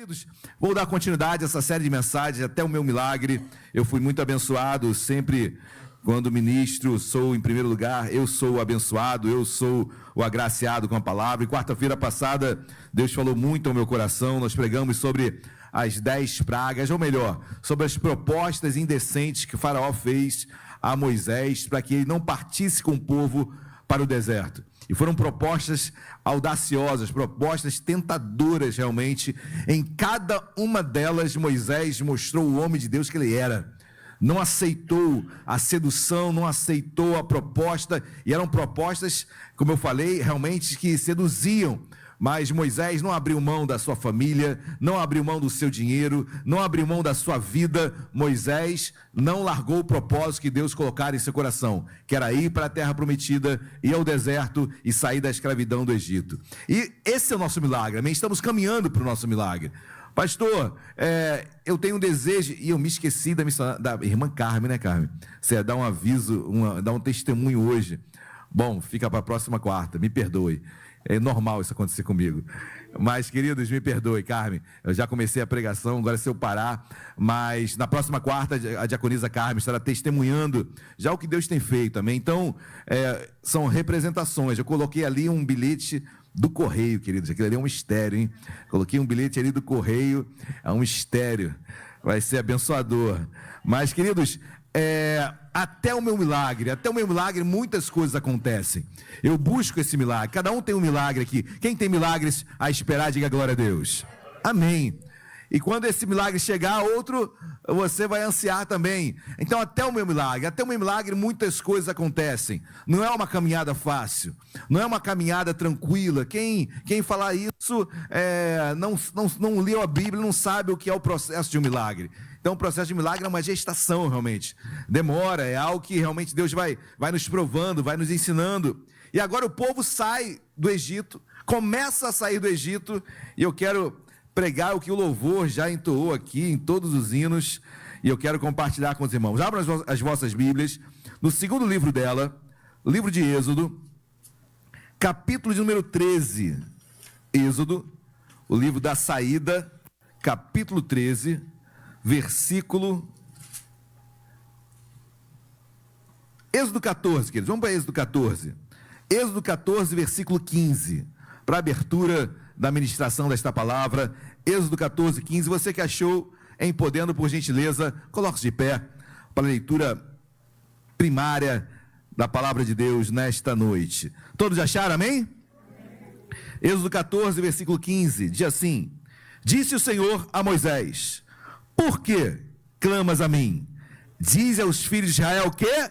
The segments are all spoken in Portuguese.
Queridos, vou dar continuidade a essa série de mensagens até o meu milagre. Eu fui muito abençoado, sempre quando ministro, sou em primeiro lugar, eu sou o abençoado, eu sou o agraciado com a palavra. E quarta-feira passada, Deus falou muito ao meu coração, nós pregamos sobre as 10 pragas, ou melhor, sobre as propostas indecentes que o faraó fez a Moisés para que ele não partisse com o povo para o deserto. E foram propostas audaciosas, propostas tentadoras realmente. Em cada uma delas, Moisés mostrou o homem de Deus que ele era. Não aceitou a sedução, não aceitou a proposta, e eram propostas, como eu falei, realmente que seduziam. Mas Moisés não abriu mão da sua família, não abriu mão do seu dinheiro, não abriu mão da sua vida. Moisés não largou o propósito que Deus colocara em seu coração, que era ir para a terra prometida, ir ao deserto e sair da escravidão do Egito. E esse é o nosso milagre, amém? Estamos caminhando para o nosso milagre. Pastor, eu tenho um desejo, e eu me esqueci da irmã Carmen, né, Carmen? Você ia dar um aviso, dar um testemunho hoje. Bom, fica para a próxima quarta, me perdoe. É normal isso acontecer comigo. Mas, queridos, me perdoe, Carmen. Eu já comecei a pregação, agora se eu parar. Mas na próxima quarta, a diaconisa Carmen estará testemunhando já o que Deus tem feito, amém? Então, são representações. Eu coloquei ali um bilhete do correio, queridos. Aquilo ali é um mistério, hein? Coloquei um bilhete ali do correio, é um mistério. Vai ser abençoador. Mas, queridos, até o meu milagre, muitas coisas acontecem. Eu busco esse milagre. Cada um tem um milagre aqui. Quem tem milagres a esperar, diga glória a Deus. Amém. E quando esse milagre chegar, outro, você vai ansiar também. Então, até o meu milagre, muitas coisas acontecem. Não é uma caminhada fácil, não é uma caminhada tranquila. Quem falar isso não leu a Bíblia, não sabe o que é o processo de um milagre. Então, o processo de milagre é uma gestação, realmente. Demora, é algo que realmente Deus vai nos provando, vai nos ensinando. E agora o povo sai do Egito, começa a sair do Egito, e eu quero pregar o que o louvor já entoou aqui em todos os hinos, e eu quero compartilhar com os irmãos. Abram as vossas Bíblias, no segundo livro dela, livro de Êxodo, capítulo de número 13. Êxodo, o livro da saída, capítulo 13, versículo... Êxodo 14, queridos, vamos para Êxodo 14. Êxodo 14, versículo 15, para a abertura da ministração desta palavra. Êxodo 14, 15, você que achou, podendo, por gentileza, coloque-se de pé para a leitura primária da palavra de Deus nesta noite. Todos acharam, amém? Êxodo 14, versículo 15, diz assim: disse o Senhor a Moisés: por que clamas a mim? Diz aos filhos de Israel o quê?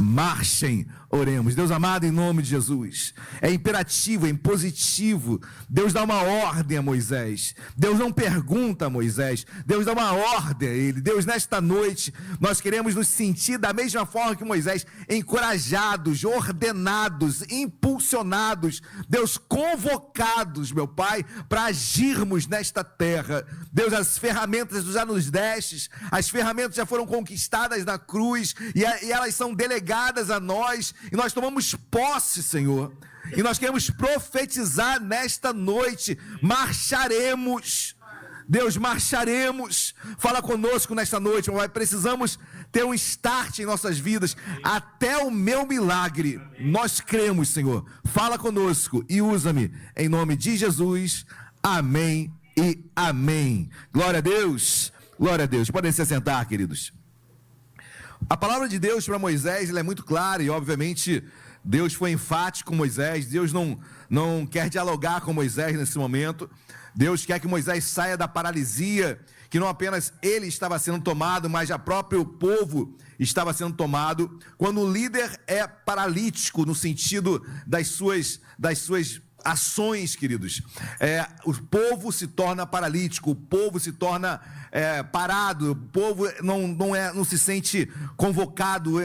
Marchem, oremos. Deus amado, em nome de Jesus, é imperativo, é impositivo. Deus dá uma ordem a Moisés. Deus não pergunta a Moisés, Deus dá uma ordem a ele. Deus, nesta noite, nós queremos nos sentir da mesma forma que Moisés, encorajados, ordenados, impulsionados, Deus, convocados, meu Pai, para agirmos nesta terra. Deus, as ferramentas já nos destes, as ferramentas já foram conquistadas na cruz, e elas são delegadas a nós, e nós tomamos posse, Senhor, e nós queremos profetizar nesta noite. Marcharemos, Deus, marcharemos. Fala conosco nesta noite, meu Pai. Precisamos ter um start em nossas vidas até o meu milagre. Nós cremos, Senhor. Fala conosco e usa-me em nome de Jesus. Amém e amém. Glória a Deus, glória a Deus. Podem se sentar, queridos. A palavra de Deus para Moisés, ela é muito clara, e obviamente Deus foi enfático com Moisés. Deus não quer dialogar com Moisés nesse momento. Deus quer que Moisés saia da paralisia, que não apenas ele estava sendo tomado, mas o próprio povo estava sendo tomado. Quando o líder é paralítico, no sentido das suas ações, queridos, o povo se torna paralítico, o povo se torna parado, o povo não se sente convocado,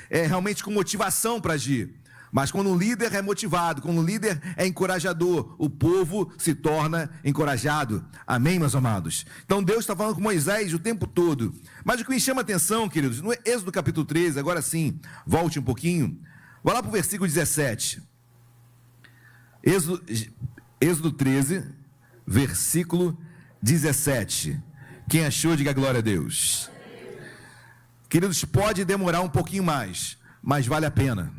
realmente com motivação para agir. Mas quando o líder é motivado, quando o líder é encorajador, o povo se torna encorajado. Amém, meus amados? Então Deus está falando com Moisés o tempo todo. Mas o que me chama a atenção, queridos, no Êxodo capítulo 13, agora sim, volte um pouquinho, vá lá para o versículo 17. Êxodo 13, versículo 17. Quem achou, diga glória a Deus. Queridos, pode demorar um pouquinho mais, mas vale a pena.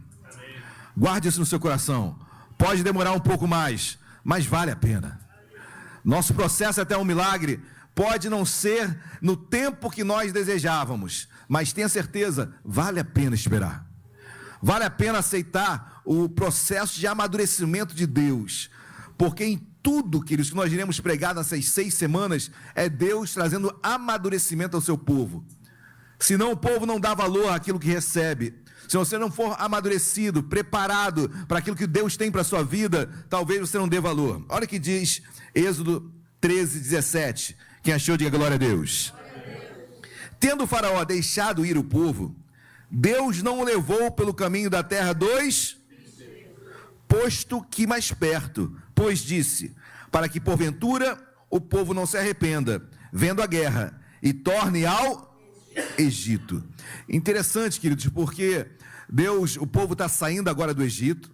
Guarde isso no seu coração. Pode demorar um pouco mais, mas vale a pena. Nosso processo até um milagre pode não ser no tempo que nós desejávamos, mas tenha certeza, vale a pena esperar. Vale a pena aceitar o processo de amadurecimento de Deus, porque em tudo, queridos, que nós iremos pregar nessas 6 semanas, é Deus trazendo amadurecimento ao seu povo. Senão o povo não dá valor àquilo que recebe. Se você não for amadurecido, preparado para aquilo que Deus tem para a sua vida, talvez você não dê valor. Olha o que diz Êxodo 13, 17. Quem achou, diga glória a Deus. Tendo o faraó deixado ir o povo, Deus não o levou pelo caminho da terra dos, posto que mais perto, pois disse, para que porventura o povo não se arrependa, vendo a guerra, e torne ao Egito. Interessante, queridos, porque o povo está saindo agora do Egito.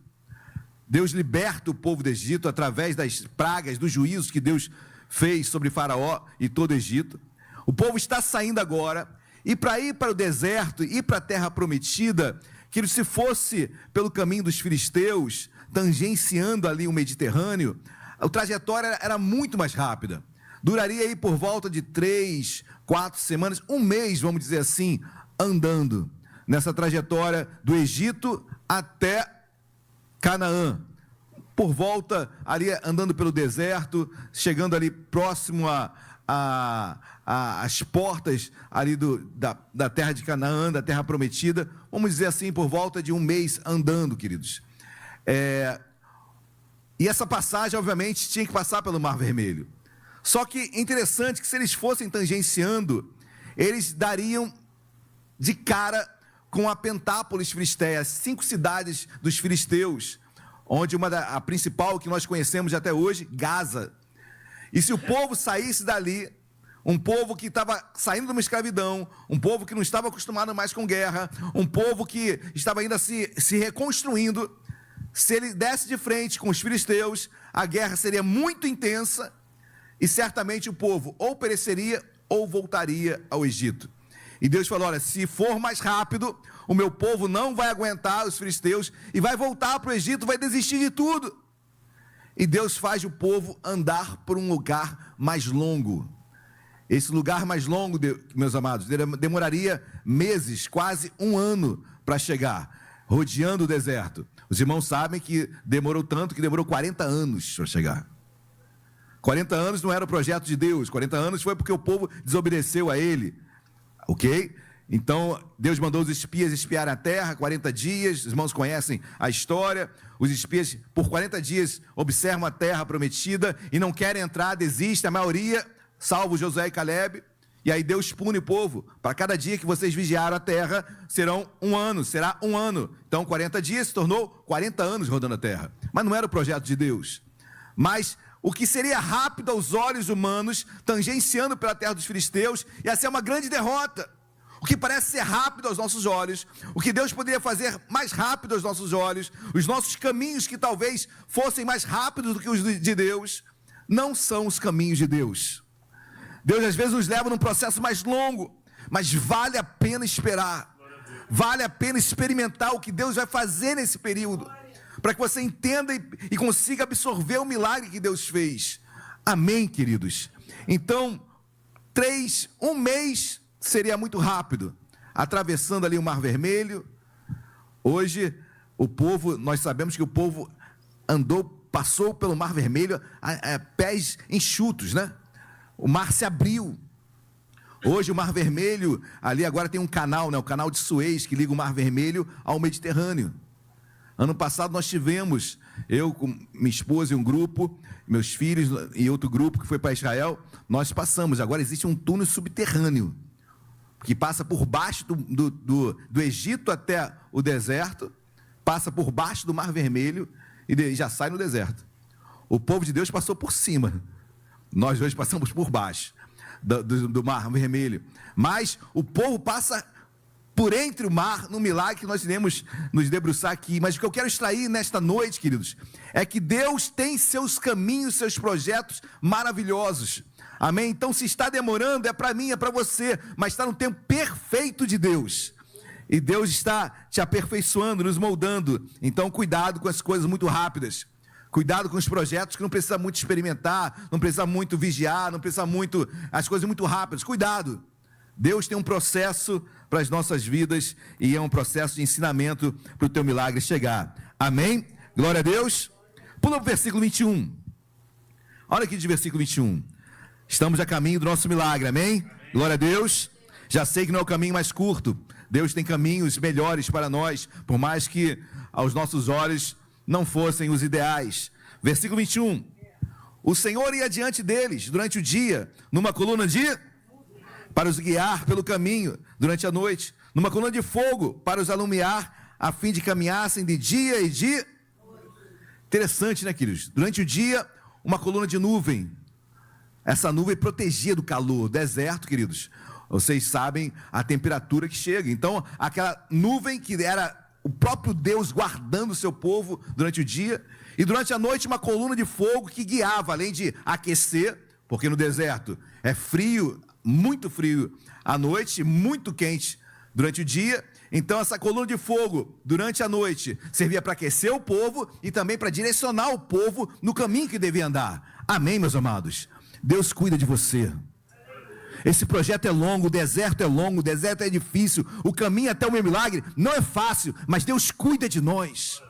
Deus liberta o povo do Egito através das pragas, dos juízos que Deus fez sobre Faraó e todo o Egito. O povo está saindo agora, e para ir para o deserto, ir para a terra prometida, que se fosse pelo caminho dos filisteus, tangenciando ali o Mediterrâneo, a trajetória era muito mais rápida. Duraria aí por volta de 3, 4 semanas, um mês, vamos dizer assim, andando nessa trajetória do Egito até Canaã. Por volta, ali andando pelo deserto, chegando ali próximo às portas ali da terra de Canaã, da terra prometida, vamos dizer assim, por volta de um mês andando, queridos. E essa passagem, obviamente, tinha que passar pelo Mar Vermelho. Só que é interessante que se eles fossem tangenciando, eles dariam de cara com a Pentápolis Filisteia, 5 cidades dos filisteus, onde a principal que nós conhecemos até hoje, Gaza. E se o povo saísse dali, um povo que estava saindo de uma escravidão, um povo que não estava acostumado mais com guerra, um povo que estava ainda se reconstruindo, se ele desse de frente com os filisteus, a guerra seria muito intensa, e certamente o povo ou pereceria ou voltaria ao Egito. E Deus falou, olha, se for mais rápido, o meu povo não vai aguentar os filisteus e vai voltar para o Egito, vai desistir de tudo. E Deus faz o povo andar por um lugar mais longo. Esse lugar mais longo, meus amados, demoraria meses, quase um ano para chegar, rodeando o deserto. Os irmãos sabem que demorou tanto que demorou 40 anos para chegar. 40 anos não era o projeto de Deus, 40 anos foi porque o povo desobedeceu a ele, ok? Então, Deus mandou os espias espiarem a terra, 40 dias, os irmãos conhecem a história, os espias por 40 dias observam a terra prometida e não querem entrar, desistem, a maioria, salvo Josué e Calebe, e aí Deus pune o povo, para cada dia que vocês vigiaram a terra, será um ano, então 40 dias se tornou 40 anos rodando a terra, mas não era o projeto de Deus, mas o que seria rápido aos olhos humanos, tangenciando pela terra dos filisteus, ia ser uma grande derrota. O que parece ser rápido aos nossos olhos, o que Deus poderia fazer mais rápido aos nossos olhos, os nossos caminhos que talvez fossem mais rápidos do que os de Deus, não são os caminhos de Deus. Deus às vezes nos leva num processo mais longo, mas vale a pena esperar, vale a pena experimentar o que Deus vai fazer nesse período, para que você entenda e consiga absorver o milagre que Deus fez. Amém, queridos? Então, um mês seria muito rápido, atravessando ali o Mar Vermelho. Hoje, nós sabemos que o povo passou pelo Mar Vermelho a pés enxutos, né? O mar se abriu. Hoje o Mar Vermelho, ali agora tem um canal, né? O canal de Suez, que liga o Mar Vermelho ao Mediterrâneo. Ano passado nós tivemos, eu com minha esposa e um grupo, meus filhos e outro grupo que foi para Israel, nós passamos. Agora existe um túnel subterrâneo, que passa por baixo do Egito até o deserto, passa por baixo do Mar Vermelho e já sai no deserto. O povo de Deus passou por cima, nós hoje passamos por baixo do Mar Vermelho, mas o povo passa por entre o mar, no milagre que nós iremos nos debruçar aqui. Mas o que eu quero extrair nesta noite, queridos, é que Deus tem seus caminhos, seus projetos maravilhosos. Amém? Então, se está demorando, é para mim, é para você, mas está no tempo perfeito de Deus. E Deus está te aperfeiçoando, nos moldando. Então, cuidado com as coisas muito rápidas. Cuidado com os projetos que não precisa muito experimentar, não precisa muito vigiar, não precisa muito, as coisas muito rápidas. Cuidado. Deus tem um processo para as nossas vidas e é um processo de ensinamento para o teu milagre chegar. Amém? Glória a Deus. Pula para o versículo 21. Olha aqui de versículo 21. Estamos a caminho do nosso milagre, amém? Glória a Deus. Já sei que não é o caminho mais curto. Deus tem caminhos melhores para nós, por mais que aos nossos olhos não fossem os ideais. Versículo 21. O Senhor ia diante deles durante o dia, numa coluna para os guiar pelo caminho durante a noite, numa coluna de fogo para os alumiar, a fim de caminhassem de dia e de... Interessante, né, queridos? Durante o dia, uma coluna de nuvem. Essa nuvem protegia do calor. Deserto, queridos, vocês sabem a temperatura que chega. Então, aquela nuvem que era o próprio Deus guardando o seu povo durante o dia, e durante a noite uma coluna de fogo que guiava, além de aquecer, porque no deserto é frio, muito frio à noite, muito quente durante o dia. Então essa coluna de fogo durante a noite servia para aquecer o povo e também para direcionar o povo no caminho que devia andar. Amém, meus amados? Deus cuida de você. Esse projeto é longo, o deserto é difícil, o caminho até o meu milagre não é fácil, mas Deus cuida de nós.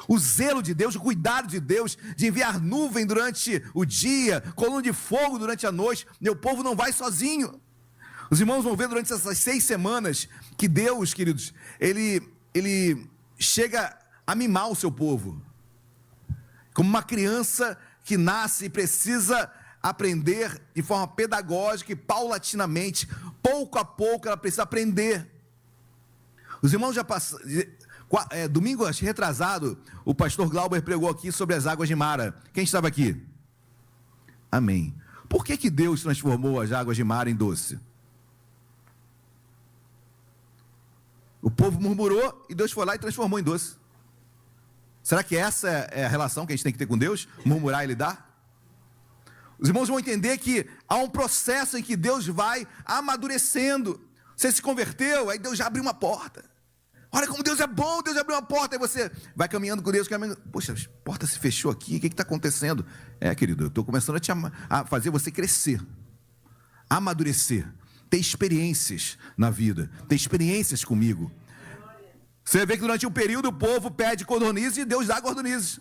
O zelo de Deus, o cuidado de Deus, de enviar nuvem durante o dia, coluna de fogo durante a noite, meu povo não vai sozinho. Os irmãos vão ver durante essas 6 semanas que Deus, queridos, Ele chega a mimar o seu povo. Como uma criança que nasce e precisa aprender de forma pedagógica e paulatinamente, pouco a pouco ela precisa aprender. Os irmãos já passaram, domingo retrasado, o pastor Glauber pregou aqui sobre as águas de Mara. Quem estava aqui? Amém. Por que Deus transformou as águas de Mara em doce? O povo murmurou e Deus foi lá e transformou em doce. Será que essa é a relação que a gente tem que ter com Deus? Murmurar e lidar? Os irmãos vão entender que há um processo em que Deus vai amadurecendo. Você se converteu, aí Deus já abriu uma porta. Olha como Deus é bom, Deus abriu uma porta. Aí você vai caminhando com Deus, caminhando. Poxa, a porta se fechou aqui, o que está acontecendo? Querido, eu estou começando a fazer você crescer, amadurecer, ter experiências na vida, ter experiências comigo. Você vê que durante um período o povo pede codornizes e Deus dá codornizes.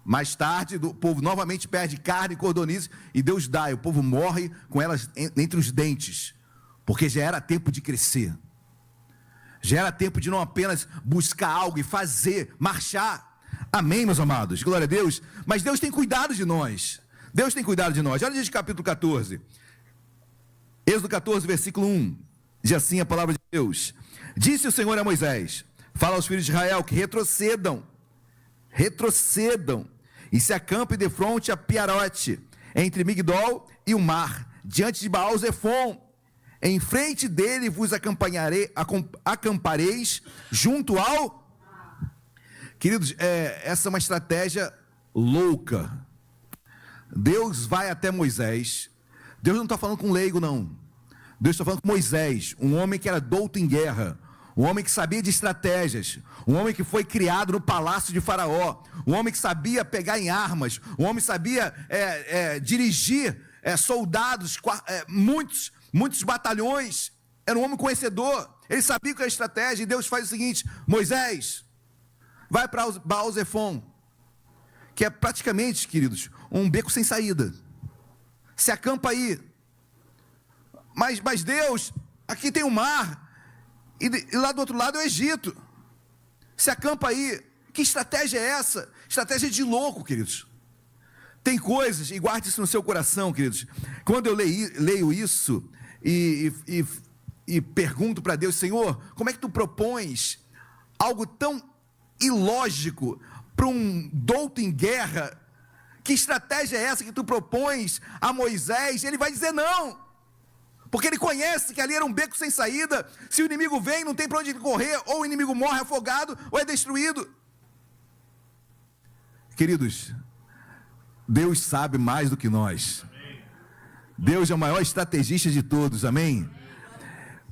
Mais tarde, o povo novamente pede carne e codornizes e Deus dá, e o povo morre com elas entre os dentes, porque já era tempo de crescer, já era tempo de não apenas buscar algo e fazer, marchar. Amém, meus amados? Glória a Deus. Mas Deus tem cuidado de nós. Deus tem cuidado de nós. Olha diz capítulo 14. Êxodo 14, versículo 1. Diz assim a palavra de Deus. Disse o Senhor a Moisés: fala aos filhos de Israel que retrocedam e se acampem de fronte a Piarote, entre Migdol e o mar, diante de Baal-Zefon. Em frente dele vos acampareis junto ao... Queridos, essa é uma estratégia louca. Deus vai até Moisés. Deus não está falando com leigo, não. Deus está falando com Moisés, um homem que era douto em guerra, um homem que sabia de estratégias, um homem que foi criado no palácio de Faraó, um homem que sabia pegar em armas, um homem que sabia dirigir soldados, muitos batalhões. Era um homem conhecedor, ele sabia qual é a estratégia. E Deus faz o seguinte: Moisés, vai para Baal-Zefon, que é praticamente, queridos, um beco sem saída. Se acampa aí. Mas Deus, aqui tem o mar, e lá do outro lado é o Egito. Se acampa aí. Que estratégia é essa? Estratégia de louco, queridos. Tem coisas, e guarde isso no seu coração, queridos. Quando eu leio isso e pergunto para Deus: Senhor, como é que tu propões algo tão ilógico para um douto em guerra? Que estratégia é essa que tu propões a Moisés? Ele vai dizer não, porque ele conhece que ali era um beco sem saída. Se o inimigo vem, não tem para onde correr, ou o inimigo morre afogado, ou é destruído. Queridos, Deus sabe mais do que nós. Deus é o maior estrategista de todos, amém?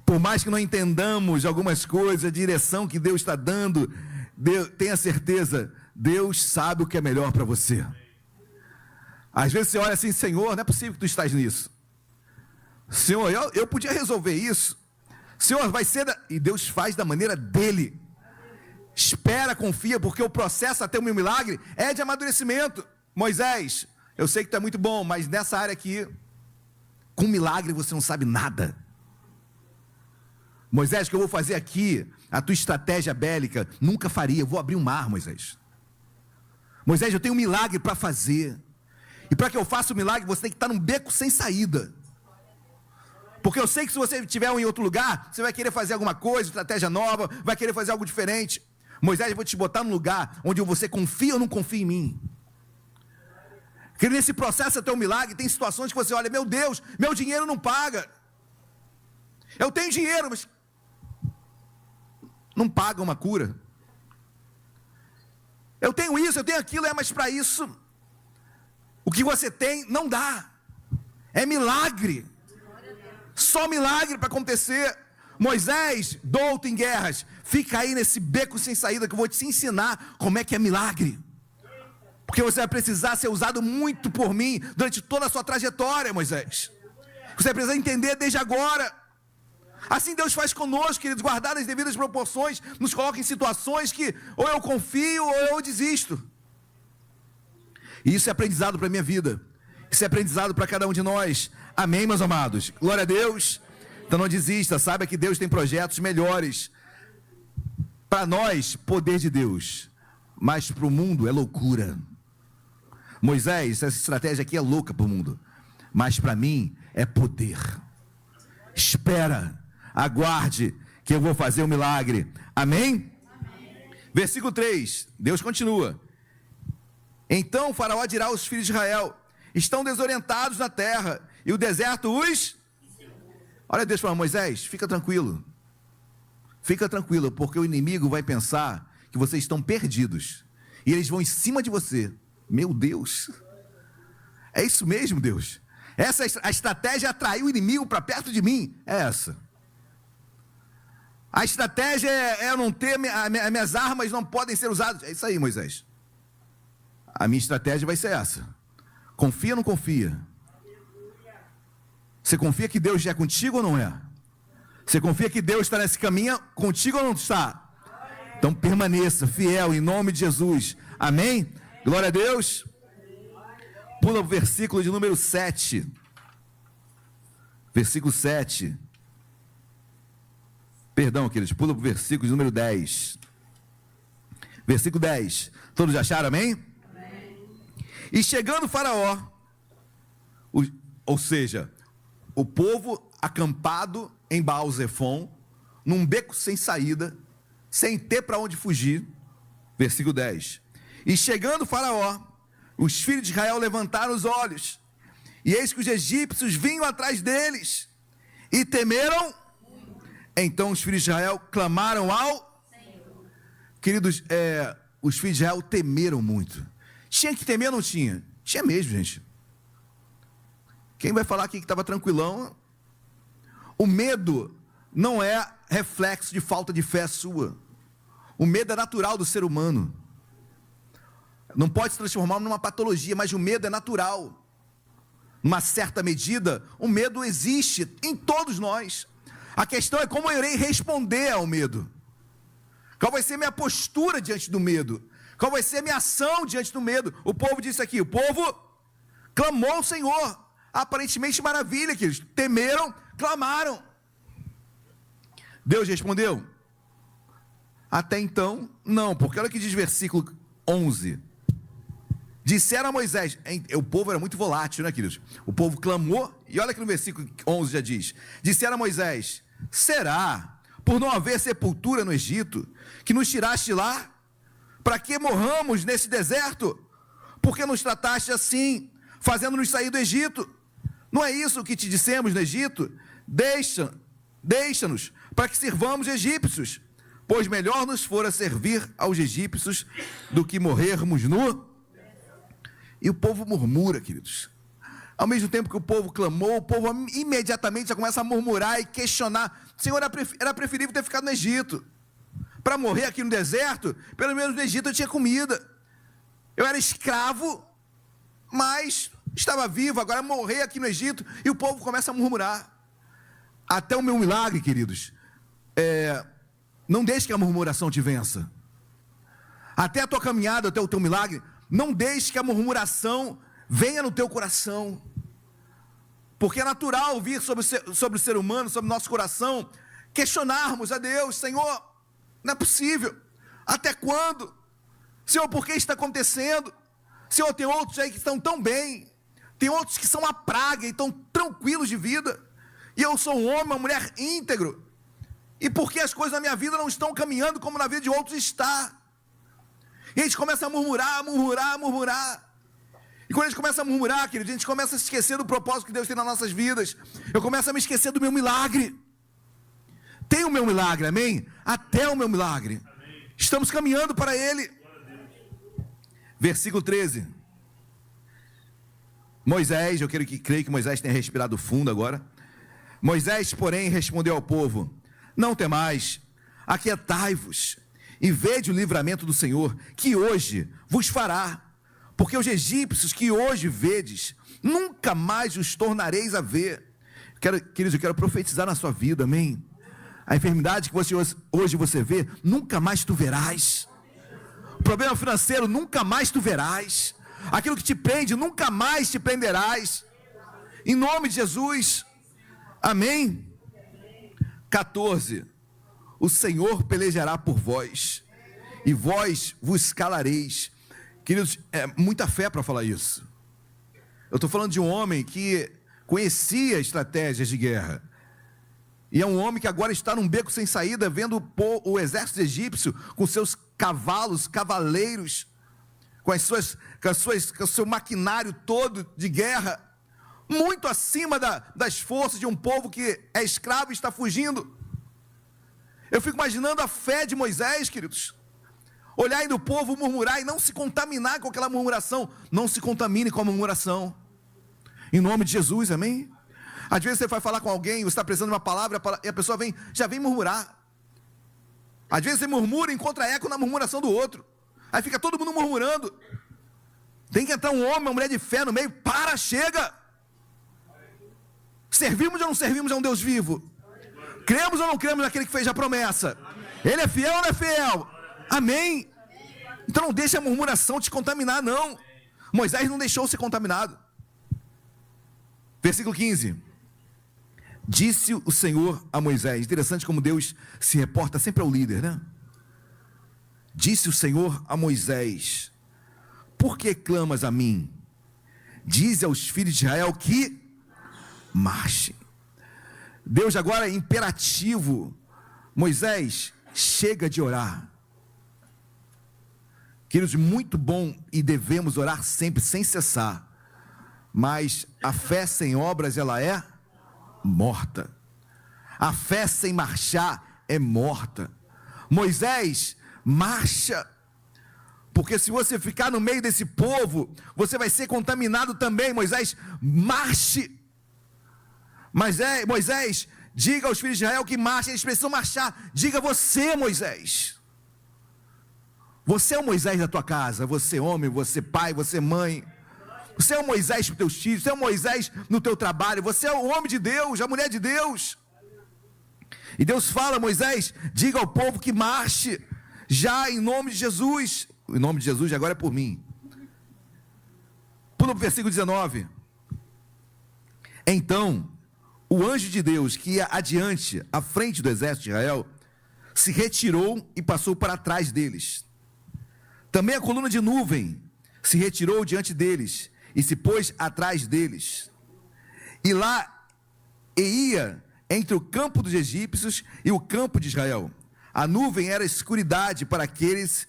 Por mais que não entendamos algumas coisas, a direção que Deus está dando, tenha certeza, Deus sabe o que é melhor para você. Às vezes você olha assim, Senhor, não é possível que tu estás nisso. Senhor, eu podia resolver isso. Senhor, vai ser... E Deus faz da maneira dele. Espera, confia, porque o processo até o meu milagre é de amadurecimento. Moisés, eu sei que tu é muito bom, mas nessa área aqui, com milagre você não sabe nada. Moisés, o que eu vou fazer aqui, a tua estratégia bélica, nunca faria, eu vou abrir um mar, Moisés. Moisés, eu tenho um milagre para fazer. E para que eu faça o milagre, você tem que estar num beco sem saída. Porque eu sei que se você estiver em outro lugar, você vai querer fazer alguma coisa, estratégia nova, vai querer fazer algo diferente. Moisés, eu vou te botar num lugar onde você confia ou não confia em mim. Porque nesse processo até o milagre, tem situações que você olha, meu Deus, meu dinheiro não paga. Eu tenho dinheiro, mas não paga uma cura. Eu tenho isso, eu tenho aquilo, mas para isso, o que você tem não dá. É milagre. Só milagre para acontecer. Moisés, douto em guerras, fica aí nesse beco sem saída que eu vou te ensinar como é que é milagre. Porque você vai precisar ser usado muito por mim durante toda a sua trajetória, Moisés. Você vai precisar entender desde agora. Assim Deus faz conosco, queridos, guardar as devidas proporções, nos coloca em situações que ou eu confio ou eu desisto. E isso é aprendizado para a minha vida. Isso é aprendizado para cada um de nós. Amém, meus amados? Glória a Deus. Então não desista, saiba que Deus tem projetos melhores. Para nós, poder de Deus. Mas para o mundo é loucura. Moisés, essa estratégia aqui é louca para o mundo. Mas para mim é poder. Espera, aguarde que eu vou fazer um milagre. Amém? Amém. Versículo 3, Deus continua. Então o faraó dirá aos filhos de Israel, estão desorientados na terra, e o deserto os... Olha Deus falando, Moisés, fica tranquilo, porque o inimigo vai pensar que vocês estão perdidos, e eles vão em cima de você. Meu Deus, é isso mesmo, Deus? Essa a estratégia é atrair o inimigo para perto de mim, é essa. A estratégia é eu não ter, minhas armas não podem ser usadas, é isso aí, Moisés. A minha estratégia vai ser essa. Confia ou não confia? Você confia que Deus já é contigo ou não é? Você confia que Deus está nesse caminho contigo ou não está? Então permaneça fiel em nome de Jesus. Amém? Glória a Deus. Pula o versículo de número 7. Versículo 7. Perdão, queridos, pula o versículo de número 10. Versículo 10. Todos já acharam, amém? E chegando o faraó, ou seja, o povo acampado em Baal-Zefon, num beco sem saída, sem ter para onde fugir, versículo 10, e chegando o faraó, os filhos de Israel levantaram os olhos, e eis que os egípcios vinham atrás deles, e temeram, então os filhos de Israel clamaram ao Senhor. Queridos, os filhos de Israel temeram muito. Tinha que temer ou não tinha? Tinha mesmo, gente. Quem vai falar aqui que estava tranquilão? O medo não é reflexo de falta de fé sua. O medo é natural do ser humano. Não pode se transformar numa patologia, mas o medo é natural. Numa certa medida, o medo existe em todos nós. A questão é como eu irei responder ao medo. Qual vai ser minha postura diante do medo? Qual vai ser minha ação diante do medo? O povo disse aqui, o povo clamou ao Senhor. Aparentemente maravilha, que eles temeram, clamaram. Deus respondeu? Até então, não, porque olha o que diz versículo 11. Disseram a Moisés, o povo era muito volátil, né, queridos? O povo clamou, e olha que no versículo 11 já diz, disseram a Moisés, será, por não haver sepultura no Egito, que nos tiraste lá? Para que morramos nesse deserto? Porque nos trataste assim, fazendo-nos sair do Egito? Não é isso que te dissemos no Egito? Deixa-nos, para que sirvamos egípcios, pois melhor nos fora servir aos egípcios do que morrermos nu. E o povo murmura, queridos. Ao mesmo tempo que o povo clamou, o povo imediatamente já começa a murmurar e questionar. Senhor, era preferível ter ficado no Egito. Para morrer aqui no deserto, pelo menos no Egito eu tinha comida. Eu era escravo, mas estava vivo, agora morrer aqui no Egito, e o povo começa a murmurar. Até o meu milagre, queridos, não deixe que a murmuração te vença. Até a tua caminhada, até o teu milagre, não deixe que a murmuração venha no teu coração. Porque é natural vir sobre o ser humano, sobre o nosso coração, questionarmos a Deus. Senhor, não é possível. Até quando? Senhor, por que está acontecendo? Senhor, tem outros aí que estão tão bem. Tem outros que são uma praga e estão tranquilos de vida. E eu sou um homem, uma mulher íntegro. E por que as coisas na minha vida não estão caminhando como na vida de outros está? E a gente começa a murmurar. E quando a gente começa a murmurar, querido, a gente começa a se esquecer do propósito que Deus tem nas nossas vidas. Eu começo a me esquecer do meu milagre. Tem o meu milagre, amém? Até o meu milagre. Amém. Estamos caminhando para ele. Versículo 13. Moisés, eu creio que Moisés tenha respirado fundo agora. Moisés, porém, respondeu ao povo: não temais, aquietai-vos, e vede o livramento do Senhor, que hoje vos fará. Porque os egípcios que hoje vedes, nunca mais os tornareis a ver. Queridos, eu quero profetizar na sua vida, amém? A enfermidade que hoje você vê, nunca mais tu verás. O problema financeiro, nunca mais tu verás. Aquilo que te prende, nunca mais te prenderás. Em nome de Jesus, amém? 14. O Senhor pelejará por vós, e vós vos calareis. Queridos, é muita fé para falar isso. Eu estou falando de um homem que conhecia estratégias de guerra. E é um homem que agora está num beco sem saída, vendo o exército egípcio com seus cavalos, cavaleiros, com o seu maquinário todo de guerra, muito acima das forças de um povo que é escravo e está fugindo. Eu fico imaginando a fé de Moisés, queridos. Olhar aí do povo, murmurar e não se contaminar com aquela murmuração. Não se contamine com a murmuração. Em nome de Jesus, amém? Às vezes você vai falar com alguém, você está precisando de uma palavra, e a pessoa já vem murmurar. Às vezes você murmura e encontra eco na murmuração do outro. Aí fica todo mundo murmurando. Tem que entrar um homem, uma mulher de fé no meio. Chega! Servimos ou não servimos a um Deus vivo? Cremos ou não cremos naquele que fez a promessa? Ele é fiel ou não é fiel? Amém? Então não deixe a murmuração te contaminar, não. Moisés não deixou ser contaminado. Versículo 15. Disse o Senhor a Moisés. Interessante como Deus se reporta sempre ao líder, né? Disse o Senhor a Moisés: por que clamas a mim? Dize aos filhos de Israel que marchem. Deus agora é imperativo. Moisés, chega de orar. Queridos, muito bom e devemos orar sempre, sem cessar. Mas a fé sem obras, ela é morta. A fé sem marchar é morta. Moisés, marcha. Porque se você ficar no meio desse povo, você vai ser contaminado também. Moisés, marche. Mas Moisés, diga aos filhos de Israel que marchem, eles precisam marchar. Diga você, Moisés. Você é o Moisés da tua casa, você homem, você pai, você mãe. Você é o Moisés para os teus filhos, você é o Moisés no teu trabalho, você é o homem de Deus, a mulher de Deus. E Deus fala: Moisés, diga ao povo que marche, já em nome de Jesus. Em nome de Jesus, agora é por mim. Pula para o versículo 19. Então, o anjo de Deus que ia adiante, à frente do exército de Israel, se retirou e passou para trás deles. Também a coluna de nuvem se retirou diante deles e se pôs atrás deles. E lá ia entre o campo dos egípcios e o campo de Israel. A nuvem era escuridade para aqueles.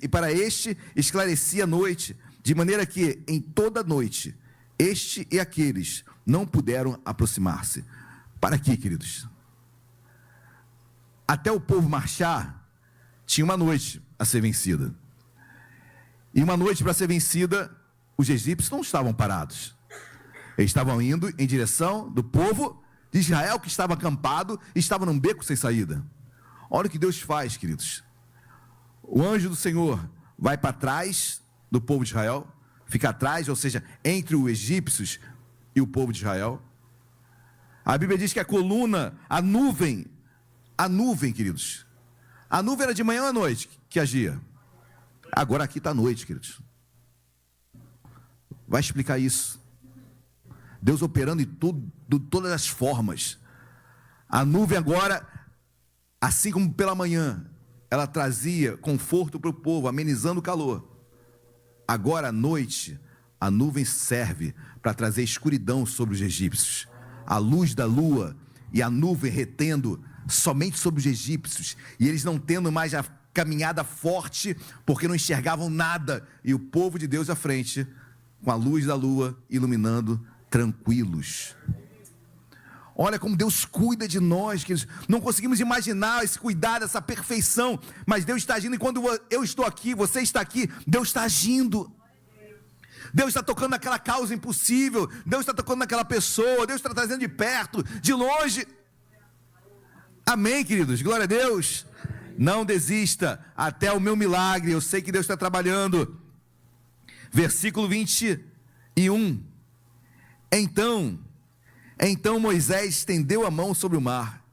E para este esclarecia a noite, de maneira que em toda noite este e aqueles não puderam aproximar-se. Para quê, queridos? Até o povo marchar, tinha uma noite a ser vencida. E uma noite para ser vencida os egípcios não estavam parados. Eles estavam indo em direção do povo de Israel, que estava acampado e estava num beco sem saída. Olha o que Deus faz, queridos. O anjo do Senhor vai para trás do povo de Israel, fica atrás, ou seja, entre os egípcios e o povo de Israel. A Bíblia diz que a coluna, a nuvem, queridos, a nuvem era de manhã ou à noite que agia. Agora aqui está à noite, queridos. Vai explicar isso. Deus operando em tudo, de todas as formas. A nuvem agora, assim como pela manhã, ela trazia conforto para o povo, amenizando o calor. Agora à noite, a nuvem serve para trazer escuridão sobre os egípcios. A luz da lua e a nuvem retendo somente sobre os egípcios. E eles não tendo mais a caminhada forte, porque não enxergavam nada. E o povo de Deus à frente, com a luz da lua, iluminando, tranquilos. Olha como Deus cuida de nós, queridos. Não conseguimos imaginar esse cuidado, essa perfeição, mas Deus está agindo, e quando eu estou aqui, você está aqui, Deus está agindo. Deus está tocando naquela causa impossível, Deus está tocando naquela pessoa, Deus está trazendo de perto, de longe. Amém, queridos, glória a Deus. Não desista até o meu milagre, eu sei que Deus está trabalhando. Versículo 21. Então Moisés estendeu a mão sobre o mar,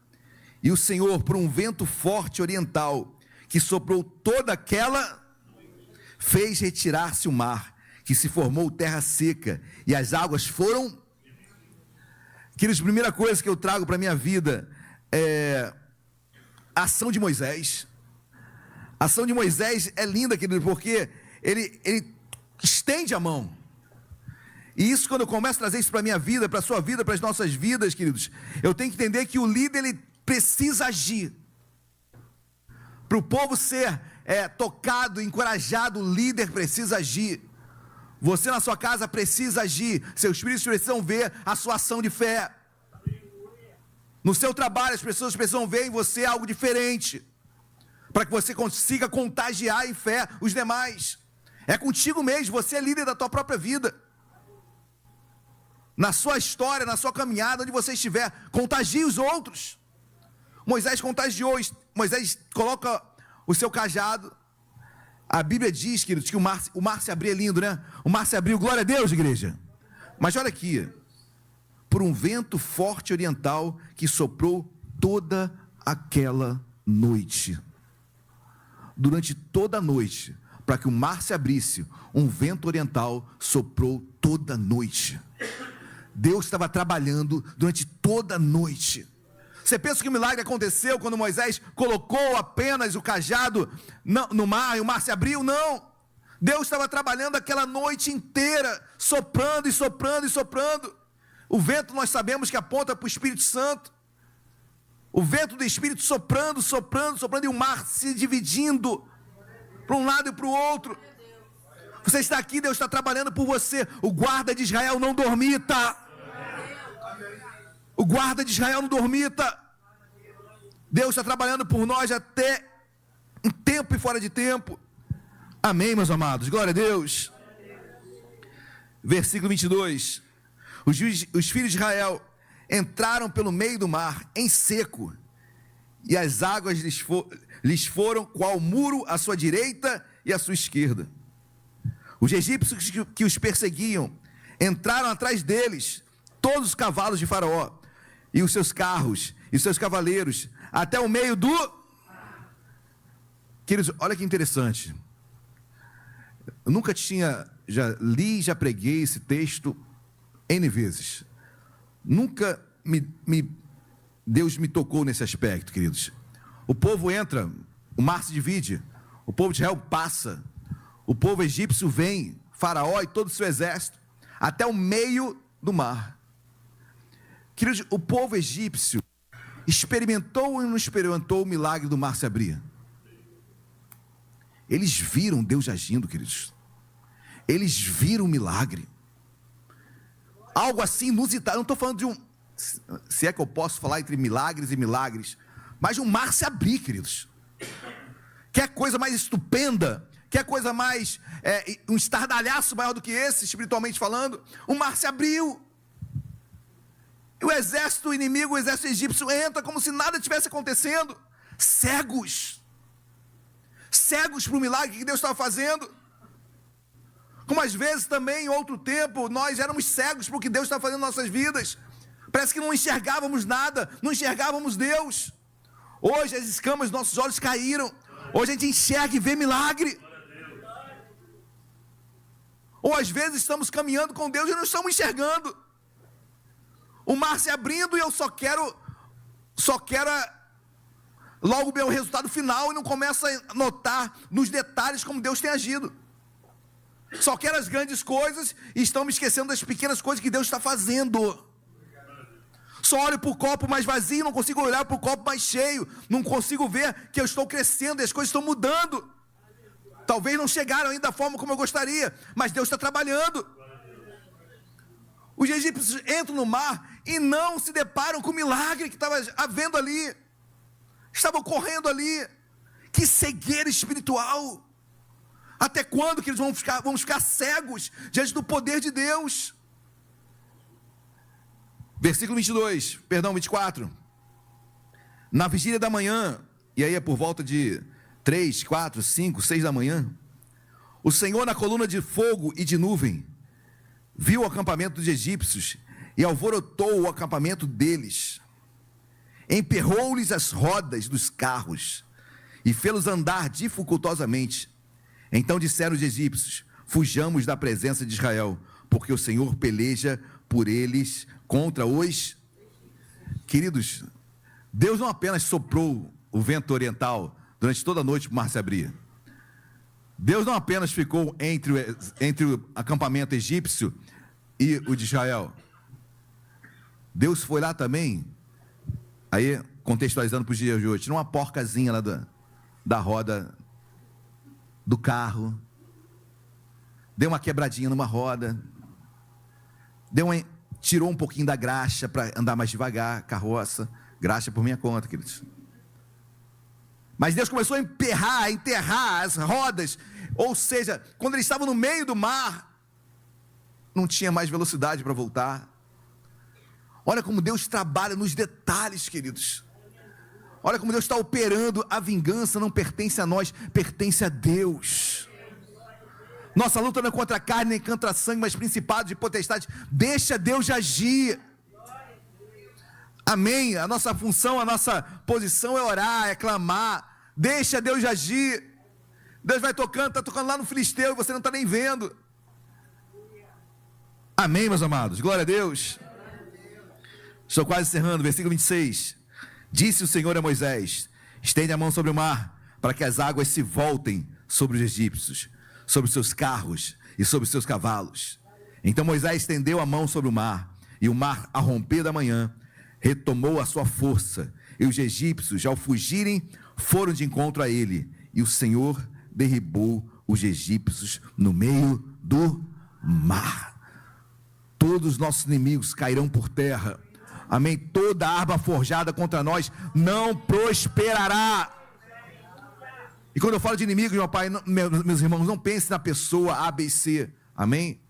e o Senhor, por um vento forte oriental, que soprou toda aquela, fez retirar-se o mar, que se formou terra seca, e as águas foram. Queridos, a primeira coisa que eu trago para a minha vida é a ação de Moisés. A ação de Moisés é linda, querido, porque ele estende a mão. E isso, quando eu começo a trazer isso para a minha vida, para a sua vida, para as nossas vidas, queridos, eu tenho que entender que o líder, ele precisa agir. Para o povo ser tocado, encorajado, o líder precisa agir. Você na sua casa precisa agir. Seus filhos precisam ver a sua ação de fé. No seu trabalho, as pessoas precisam ver em você algo diferente, para que você consiga contagiar em fé os demais. É contigo mesmo, você é líder da tua própria vida. Na sua história, na sua caminhada, onde você estiver, contagie os outros. Moisés contagiou, Moisés coloca o seu cajado. A Bíblia diz, queridos, que o mar se abriu, é lindo, né? O mar se abriu, glória a Deus, igreja. Mas olha aqui, por um vento forte oriental que soprou toda aquela noite. Durante toda a noite, para que o mar se abrisse, um vento oriental soprou toda a noite. Deus estava trabalhando durante toda a noite. Você pensa que o milagre aconteceu quando Moisés colocou apenas o cajado no mar e o mar se abriu? Não. Deus estava trabalhando aquela noite inteira, soprando e soprando e soprando. O vento nós sabemos que aponta para o Espírito Santo. O vento do Espírito soprando, soprando, soprando, e o mar se dividindo para um lado e para o outro. Você está aqui, Deus está trabalhando por você. O guarda de Israel não dormita. O guarda de Israel não dormita. Deus está trabalhando por nós até em tempo e fora de tempo. Amém, meus amados, glória a Deus. Versículo 22. Os filhos de Israel entraram pelo meio do mar, em seco, e as águas lhes foram qual muro à sua direita e à sua esquerda. Os egípcios que os perseguiam entraram atrás deles, todos os cavalos de Faraó, e os seus carros, e os seus cavaleiros, até o meio do... Queridos, olha que interessante. Eu nunca tinha, já preguei esse texto N vezes. Nunca Deus me tocou nesse aspecto, queridos. O povo entra, o mar se divide, o povo de Israel passa, o povo egípcio vem, Faraó e todo o seu exército, até o meio do mar. Queridos, o povo egípcio experimentou ou não experimentou o milagre do mar se abrir? Eles viram Deus agindo, queridos. Eles viram o milagre. Algo assim inusitado. Não estou falando de se é que eu posso falar entre milagres e milagres, mas de um mar se abrir, queridos. Que é a coisa mais estupenda Quer coisa mais, um estardalhaço maior do que esse, espiritualmente falando? O mar se abriu. E o exército inimigo, o exército egípcio entra como se nada tivesse acontecendo. Cegos para o milagre que Deus estava fazendo. Como às vezes também, em outro tempo, nós éramos cegos para o que Deus estava fazendo em nossas vidas. Parece que não enxergávamos nada, não enxergávamos Deus. Hoje as escamas dos nossos olhos caíram. Hoje a gente enxerga e vê milagre. Ou às vezes estamos caminhando com Deus e não estamos enxergando. O mar se abrindo e eu só quero logo o meu resultado final e não começo a notar nos detalhes como Deus tem agido. Só quero as grandes coisas e estão me esquecendo das pequenas coisas que Deus está fazendo. Só olho para o copo mais vazio, não consigo olhar para o copo mais cheio, não consigo ver que eu estou crescendo e as coisas estão mudando. Talvez não chegaram ainda da forma como eu gostaria, mas Deus está trabalhando. Os egípcios entram no mar e não se deparam com o milagre que estava havendo ali, estava ocorrendo ali. Que cegueira espiritual! Até quando que eles vamos ficar cegos diante do poder de Deus? Versículo 24. Na vigília da manhã, e aí é por volta de 3, 4, 5, 6 da manhã, o Senhor na coluna de fogo e de nuvem, viu o acampamento dos egípcios e alvorotou o acampamento deles, emperrou-lhes as rodas dos carros e fê-los andar dificultosamente. Então disseram os egípcios: fujamos da presença de Israel, porque o Senhor peleja por eles contra os... Queridos, Deus não apenas soprou o vento oriental durante toda a noite para o mar se abrir. Deus não apenas ficou entre o acampamento egípcio e o de Israel. Deus foi lá também, aí contextualizando para os dias de hoje, tirou uma porcazinha lá da roda do carro, deu uma quebradinha numa roda, tirou um pouquinho da graxa para andar mais devagar, carroça, graxa por minha conta, queridos. Mas Deus começou a enterrar as rodas, ou seja, quando eles estavam no meio do mar, não tinha mais velocidade para voltar. Olha como Deus trabalha nos detalhes, queridos. Olha como Deus está operando. A vingança não pertence a nós, pertence a Deus. Nossa luta não é contra a carne, nem contra sangue, mas principados e potestades. Deixa Deus agir. Amém? A nossa função, a nossa posição é orar, é clamar. Deixa Deus agir. Deus vai tocando, está tocando lá no Filisteu e você não está nem vendo. Amém, meus amados? Glória a Deus. Estou quase encerrando, versículo 26. Disse o Senhor a Moisés: estende a mão sobre o mar, para que as águas se voltem sobre os egípcios, sobre os seus carros e sobre os seus cavalos. Então Moisés estendeu a mão sobre o mar, e o mar, a romper da manhã, retomou a sua força, e os egípcios, ao fugirem, foram de encontro a ele, e o Senhor derribou os egípcios no meio do mar. Todos os nossos inimigos cairão por terra. Amém? Toda arma forjada contra nós não prosperará. E quando eu falo de inimigos, meu pai, meus irmãos, não pense na pessoa A, B e C. Amém?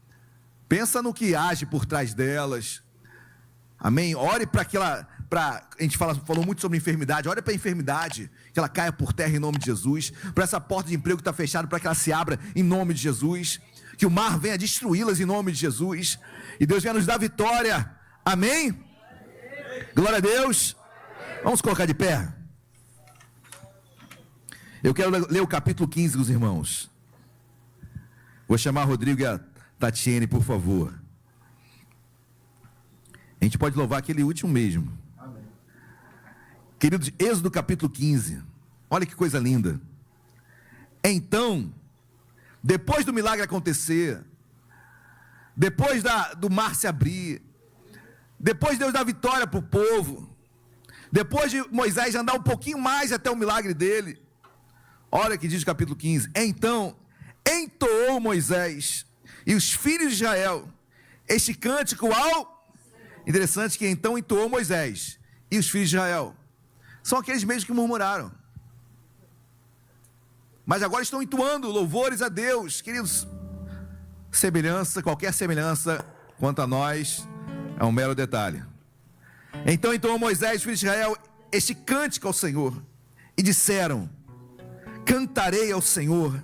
Pensa no que age por trás delas. Amém? Ore para aquela... a gente falou muito sobre enfermidade. Ore para a enfermidade, que ela caia por terra em nome de Jesus. Para essa porta de emprego que está fechada, para que ela se abra em nome de Jesus. Que o mar venha destruí-las em nome de Jesus. E Deus venha nos dar vitória. Amém? Glória a Deus. Vamos colocar de pé. Eu quero ler o capítulo 15 com os irmãos. Vou chamar Rodrigo e a Tatiane, por favor. A gente pode louvar aquele último mesmo. Amém. Queridos, Êxodo capítulo 15. Olha que coisa linda. Então, depois do milagre acontecer, depois do mar se abrir, depois Deus dá vitória para o povo, depois de Moisés andar um pouquinho mais até o milagre dele, olha que diz o capítulo 15. Então entoou Moisés e os filhos de Israel este cântico ao... Interessante que então entoou Moisés e os filhos de Israel. São aqueles mesmos que murmuraram. mas agora estão entoando louvores a Deus. Queridos, qualquer semelhança quanto a nós é um mero detalhe. Então entoou Moisés, filho de Israel, este cântico ao Senhor, e disseram: cantarei ao Senhor,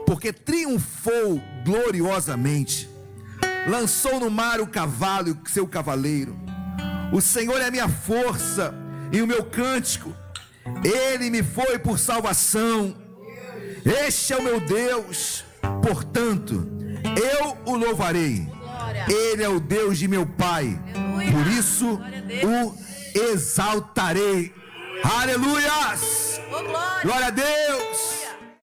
porque triunfou gloriosamente, lançou no mar o cavalo e o seu cavaleiro. O Senhor é a minha força e o meu cântico, Ele me foi por salvação. Este é o meu Deus, portanto eu o louvarei. Ele é o Deus de meu pai, por isso o exaltarei. Aleluias! Glória a Deus!